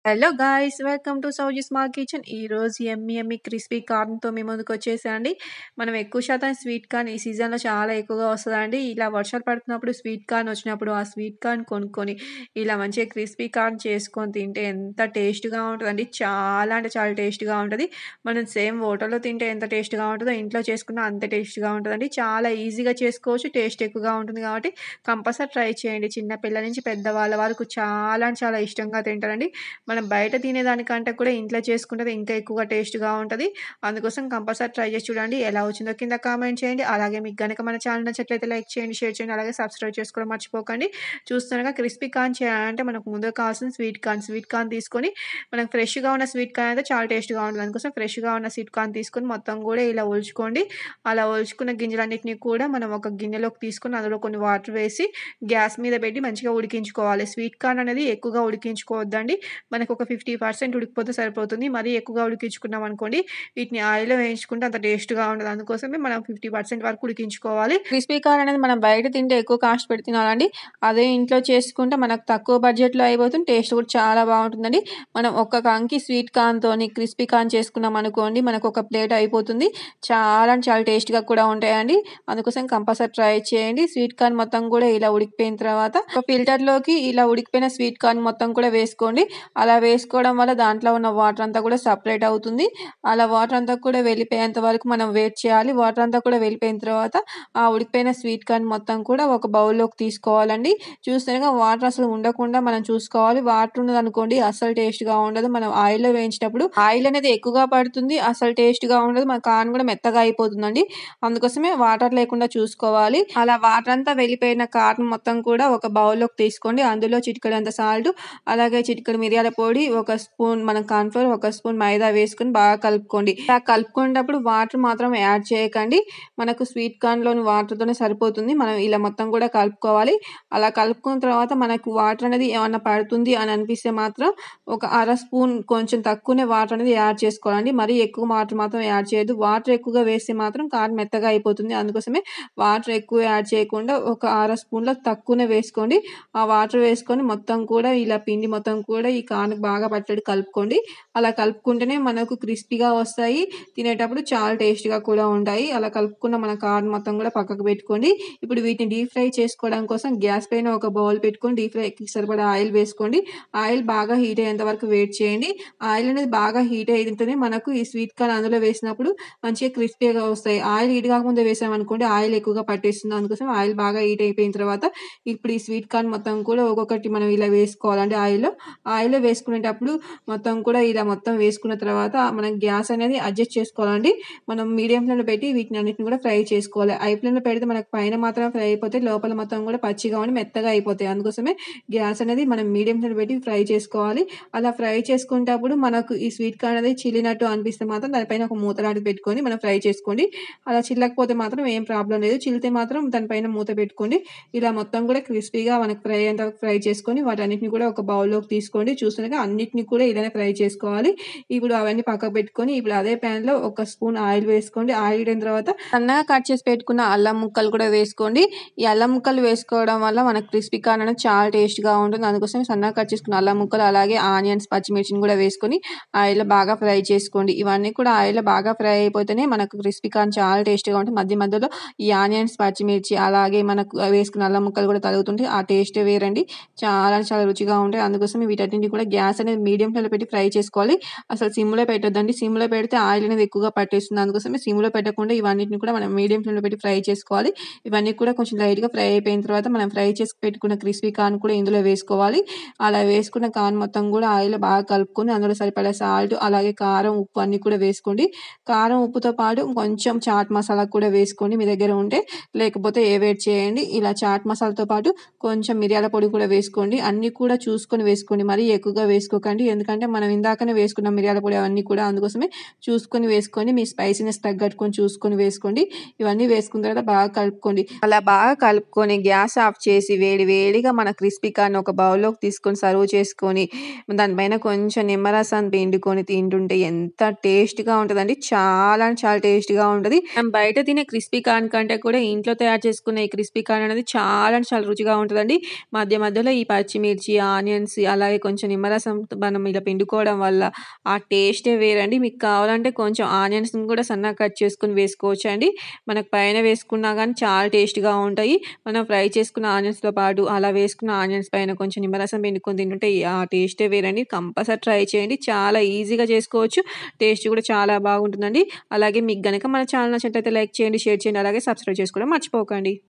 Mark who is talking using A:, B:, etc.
A: Hello guys! Welcome to Sowji small kitchen. ఈరోజు yummy యమ్మీ crispy కార్న్‌తో మీ ముందుకొచ్చేసా అండి. మనం ఎక్కువ శాతం స్వీట్ కార్న్ ఈ సీజన్‌లో చాలా ఎక్కువగా వస్తదండి. ఇలా వర్షాలు పడుతున్నప్పుడు స్వీట్ కార్న్ వచ్చినప్పుడు ఆ స్వీట్ కార్న్ కొనుక్కొని ఇలా మంచిగా క్రిస్పీ కార్న్ చేసుకొని తింటే ఎంత టేస్ట్‌గా ఉంటదండి. చాలా అంటే చాలా టేస్ట్‌గా ఉంటది. మనం సేమ్ హోటల్‌లో తింటే ఎంత టేస్ట్‌గా ఉంటదో ఇంట్లో చేసుకున్న అంతే టేస్ట్‌గా ఉంటదండి. చాలా ఈజీగా చేసుకోవచ్చు. టేస్ట్ ఎక్కువగా ఉంటుంది కాబట్టి కంపల్సరీ ట్రై చేయండి. చిన్న పిల్లల నుంచి పెద్దవాళ్ళ వరకు చాలా అంటే చాలా ఇష్టంగా తింటారండి. మనం బయట తినేదానికంటే కూడా ఇంట్లో చేసుకుంటది ఇంకా ఎక్కువగా టేస్ట్‌గా ఉంటది. అందుకోసం కంపల్సరీ ట్రై చేసి చూడండి. ఎలా వచ్చిందో కింద కామెంట్ చేయండి. అలాగే మీకు గనక మన ఛానల్ నచ్చినట్లయితే లైక్ చేయండి, షేర్ చేయండి, అలాగే సబ్స్క్రైబ్ చేసుకోవడం మర్చిపోకండి. చూస్తుండగా క్రిస్పీ కార్న్ చేయాలంటే మనకు ముందుగా కావాల్సింది స్వీట్ కార్న్. స్వీట్ కార్న్ తీసుకొని మనకు ఫ్రెష్‌గా ఉన్న స్వీట్ కార్న్ అయితే చాలా టేస్ట్‌గా ఉంటది. అందుకోసం ఫ్రెష్‌గా ఉన్న స్వీట్ కార్న్ తీసుకొని మొత్తం గూడా ఇలా ఒలుచుకోండి. అలా ఒలుచుకున్న గింజలన్నిటిని కూడా మనం ఒక గిన్నెలోకి తీసుకొని అందులో కొన్ని వాటర్ వేసి గ్యాస్ మీద పెట్టి మంచిగా ఉడికించుకోవాలి. స్వీట్ కార్న్ అనేది ఎక్కువగా ఉడికించుకోవద్దండి. మనకొక 50% ఉడికిపోతే సరిపోతుంది. మరీ ఎక్కువగా ఉడికించుకున్నామనుకోండి, వీటిని ఆయిల్‌లో వేయించుకుంటే అంత టేస్ట్‌గా ఉండదు. అందుకోసమే మనం 50% వరకు ఉడికించుకోవాలి. క్రిస్పీ కార్న్ అనేది మనం బయట తింటే ఎక్కువ కాస్ట్ పెట్టి తినాలండి. అదే ఇంట్లో చేసుకుంటే మనకు తక్కువ బడ్జెట్‌లో అయిపోతుంది. టేస్ట్ కూడా చాలా బావుంటుందండి. మనం ఒక్క కంకి స్వీట్ కార్న్‌తోని క్రిస్పీ కార్న్ చేసుకున్నామనుకోండి, మనకొక ప్లేట్ అయిపోతుంది. చాలా అంటే చాలా టేస్ట్‌గా కూడా ఉంటాయండి. అందుకోసం కంపల్సరీ ట్రై చేయండి. స్వీట్ కార్న్ మొత్తం కూడా ఇలా ఉడికిపోయిన తర్వాత ఒక ఫిల్టర్‌లోకి ఇలా ఉడికిపోయిన స్వీట్ కార్న్ మొత్తం కూడా వేసుకోండి. అలా వేసుకోవడం వల్ల దాంట్లో ఉన్న వాటర్ అంతా కూడా సెపరేట్ అవుతుంది. అలా వాటర్ అంతా కూడా వెళ్ళిపోయేంత వరకు మనం వెయిట్ చేయాలి. వాటర్ అంతా కూడా వెళ్ళిపోయిన తర్వాత ఆ ఉడికిపోయిన స్వీట్ కార్న్ మొత్తం కూడా ఒక బౌల్‌లోకి తీసుకోవాలండి. చూస్తుండగా వాటర్ అసలు ఉండకుండా మనం చూసుకోవాలి. వాటర్ ఉన్నదనుకోండి అస్సలు టేస్ట్‌గా ఉండదు. మనం ఆయిల్‌లో వేయించేటప్పుడు ఆయిల్ అనేది ఎక్కువగా పడుతుంది. అసలు టేస్ట్‌గా ఉండదు. మన కార్న్ కూడా మెత్తగా అయిపోతుందండి. అందుకోసమే వాటర్ లేకుండా చూసుకోవాలి. అలా వాటర్ అంతా వెళ్ళిపోయిన కార్న్ మొత్తం కూడా ఒక బౌల్‌లోకి తీసుకోండి. అందులో చిటికెడంత సాల్ట్, అలాగే చిటికెడు మిరియాల పొడి, ఒక స్పూన్ మనం కార్న్ ఫ్లోర్, ఒక స్పూన్ మైదా వేసుకొని బాగా కలుపుకోండి. ఇలా కలుపుకునేటప్పుడు వాటర్ మాత్రం యాడ్ చేయకండి. మనకు స్వీట్ కార్న్‌లోని వాటర్‌తోనే సరిపోతుంది. మనం ఇలా మొత్తం కూడా కలుపుకోవాలి. అలా కలుపుకున్న తర్వాత మనకు వాటర్ అనేది ఏమన్నా పడుతుంది అని అనిపిస్తే మాత్రం ఒక అర స్పూన్ కొంచెం తక్కువనే వాటర్ అనేది యాడ్ చేసుకోవాలండి. మరీ ఎక్కువ వాటర్ మాత్రం యాడ్ చేయొద్దు. వాటర్ ఎక్కువగా వేస్తే మాత్రం కార్న్ మెత్తగా అయిపోతుంది. అందుకోసమే వాటర్ ఎక్కువ యాడ్ చేయకుండా ఒక అర స్పూన్‌లో తక్కువనే వేసుకోండి. ఆ వాటర్ వేసుకొని మొత్తం కూడా ఇలా పిండి మొత్తం కూడా ఈ కార్న్‌కి బాగా పట్టేట్టు కలుపుకోండి. అలా కలుపుకుంటేనే మనకు క్రిస్పీగా వస్తాయి. తినేటప్పుడు చాలా టేస్ట్‌గా కూడా ఉంటాయి. అలా కలుపుకున్న మన కార్న్ మొత్తం కూడా పక్కకు పెట్టుకోండి. ఇప్పుడు వీటిని డీప్ ఫ్రై చేసుకోవడం కోసం గ్యాస్ పైన ఒక బౌల్ పెట్టుకొని డీప్ ఫ్రైకి సరిపడా ఆయిల్ వేసుకోండి. ఆయిల్ బాగా హీట్ అయ్యేంత వరకు వెయిట్ చేయండి. ఆయిల్ అనేది బాగా హీట్ అయితేనే మనకు ఈ స్వీట్ కార్న్ అందులో వేసినప్పుడు మంచిగా క్రిస్పీగా వస్తాయి. ఆయిల్ హీట్ కాకముందే వేసామనుకోండి ఆయిల్ ఎక్కువగా పట్టేస్తుంది. అందుకోసం ఆయిల్ బాగా హీట్ అయిపోయిన తర్వాత ఇప్పుడు ఈ స్వీట్ కార్న్ మొత్తం కూడా ఒక్కొక్కటి మనం ఇలా వేసుకోవాలండి ఆయిల్‌లో. ఆయిల్‌లో వేసుకునేటప్పుడు మొత్తం కూడా ఇలా మొత్తం వేసుకున్న తర్వాత మనం గ్యాస్ అనేది అడ్జస్ట్ చేసుకోవాలండి. మనం మీడియం ఫ్లేమ్‌లో పెట్టి వీటినన్నిటిని కూడా ఫ్రై చేసుకోవాలి. హై ఫ్లేమ్‌లో పెడితే మనకు పైన మాత్రమే ఫ్రై అయిపోతాయి. లోపల మొత్తం కూడా పచ్చిగా ఉండి మెత్తగా అయిపోతాయి. అందుకోసమే గ్యాస్ అనేది మనం మీడియం ఫ్లేమ్‌లో పెట్టి ఫ్రై చేసుకోవాలి. అలా ఫ్రై చేసుకునేటప్పుడు మనకు ఈ స్వీట్ కార్న్ అనేది చిల్లినట్టు అనిపిస్తే మాత్రం దానిపైన ఒక మూత లాంటిది పెట్టుకొని మనం ఫ్రై చేసుకోండి. అలా చిల్లకపోతే మాత్రం ఏం ప్రాబ్లమ్ లేదు. చిల్లితే మాత్రం దానిపైన మూత పెట్టుకోండి. ఇలా మొత్తం కూడా క్రిస్పీగా మనకు ఫ్రై అయ్యేంత వరకు ఫ్రై చేసుకొని వాటన్నిటిని కూడా ఒక బౌల్‌లోకి తీసుకోండి. చూస్తుండగా అన్నిటిని కూడా ఇలానే ఫ్రై చేసుకోవాలి. ఇప్పుడు అవన్నీ పక్కకు పెట్టుకొని ఇప్పుడు అదే ప్యాన్‌లో ఒక స్పూన్ ఆయిల్ వేసుకోండి. ఆయిల్ హీటయిన తర్వాత సన్నగా కట్ చేసి పెట్టుకున్న అల్లం ముక్కలు కూడా వేసుకోండి. ఈ అల్లం ముక్కలు వేసుకోవడం వల్ల మనకు క్రిస్పీ కార్న్ అనేది చాలా టేస్ట్‌గా ఉంటుంది. అందుకోసం సన్నగా కట్ చేసుకున్న అల్లం ముక్కలు, అలాగే ఆనియన్స్, పచ్చిమిర్చిని కూడా వేసుకొని ఆయిల్‌లో బాగా ఫ్రై చేసుకోండి. ఇవన్నీ కూడా ఆయిల్‌లో బాగా ఫ్రై అయిపోతేనే మనకు క్రిస్పీ కార్న్ చాలా టేస్ట్‌గా ఉంటుంది. మధ్య మధ్యలో ఈ ఆనియన్స్, పచ్చిమిర్చి, అలాగే మనకు వేసుకున్న అల్లం ముక్కలు కూడా తగులుతుంటే ఆ టేస్టే వేరండి. చాలా చాలా రుచిగా ఉంటాయి. అందుకోసమే వీటన్నిటిని కూడా గ్యాస్ అనేది మీడియం ఫ్లేమ్‌లో పెట్టి ఫ్రై చేసుకోవాలి. అసలు సిమ్‌లో పెట్టొద్దండి. సిమ్‌లో పెడితే ఆయిల్ అనేది ఎక్కువగా పట్టేస్తుంది. అందుకోసమే సిమ్‌లో పెట్టకుండా ఇవన్నిటిని కూడా మనం మీడియం ఫ్లేమ్‌లో పెట్టి ఫ్రై చేసుకోవాలి. ఇవన్నీ కూడా కొంచెం లైట్‌గా ఫ్రై అయిపోయిన తర్వాత మనం ఫ్రై చేసి పెట్టుకున్న క్రిస్పీ కార్న్ కూడా ఇందులో వేసుకోవాలి. అలా వేసుకున్న కార్న్ మొత్తం కూడా ఆయిల్‌లో బాగా కలుపుకొని అందులో సరిపడా సాల్ట్, అలాగే కారం, ఉప్పు అన్నీ కూడా వేసుకోండి. కారం, ఉప్పుతో పాటు కొంచెం చాట్ మసాలా కూడా వేసుకోండి మీ దగ్గర ఉంటే. లేకపోతే ఏవేట్ చేయండి. ఇలా చాట్ మసాలాతో పాటు కొంచెం మిరియాల పొడి కూడా వేసుకోండి. అన్నీ కూడా చూసుకొని వేసుకోండి. మరీ ఎక్కువగా వేసుకోకండి. ఎందుకంటే మనం ఇందాకనే వేసుకున్నాం మిరియాల పొడి అవన్నీ కూడా. అందుకోసమే చూసుకొని వేసుకోండి. మీ స్పైసీనెస్ తగ్గట్టుకొని చూసుకొని వేసుకోండి. ఇవన్నీ వేసుకున్న తర్వాత బాగా కలుపుకోండి. అలా బాగా కలుపుకొని గ్యాస్ ఆఫ్ చేసి వేడి వేడిగా మన క్రిస్పీ కార్న్ ఒక బౌల్‌లోకి తీసుకొని సర్వ్ చేసుకొని దానిపైన కొంచెం నిమ్మరసం పిండుకొని తింటుంటే ఎంత టేస్ట్‌గా ఉంటదండి. చాలా అంటే చాలా టేస్ట్‌గా ఉంటది. మనం బయట తినే క్రిస్పీ కార్న్ కంటే కూడా ఇంట్లో తయారు చేసుకునే ఈ క్రిస్పీ కార్న్ అనేది చాలా అంటే చాలా రుచిగా ఉంటదండి. మధ్య మధ్యలో ఈ పచ్చిమిర్చి, ఆనియన్స్, అలాగే కొంచెం నిమ్మరసం నిమ్మరసం మనం ఇలా పిండుకోవడం వల్ల ఆ టేస్టే వేరండి. మీకు కావాలంటే కొంచెం ఆనియన్స్‌ని కూడా సన్నగా కట్ చేసుకొని వేసుకోవచ్చండి. మనకు పైన వేసుకున్నా గానీ చాలా టేస్ట్‌గా ఉంటాయి. మనం ఫ్రై చేసుకున్న ఆనియన్స్‌తో పాటు అలా వేసుకున్న ఆనియన్స్ పైన కొంచెం నిమ్మరసం పిండుకొని తింటుంటే ఆ టేస్టే వేరండి. కంపల్సరీ ట్రై చేయండి. చాలా ఈజీగా చేసుకోవచ్చు. టేస్ట్ కూడా చాలా బాగుంటుందండి. అలాగే మీకు గనక మన ఛానల్ నచ్చినట్లయితే లైక్ చేయండి, షేర్ చేయండి. అలాగే సబ్స్క్రైబ్ చేసుకోవడం మర్చిపోకండి.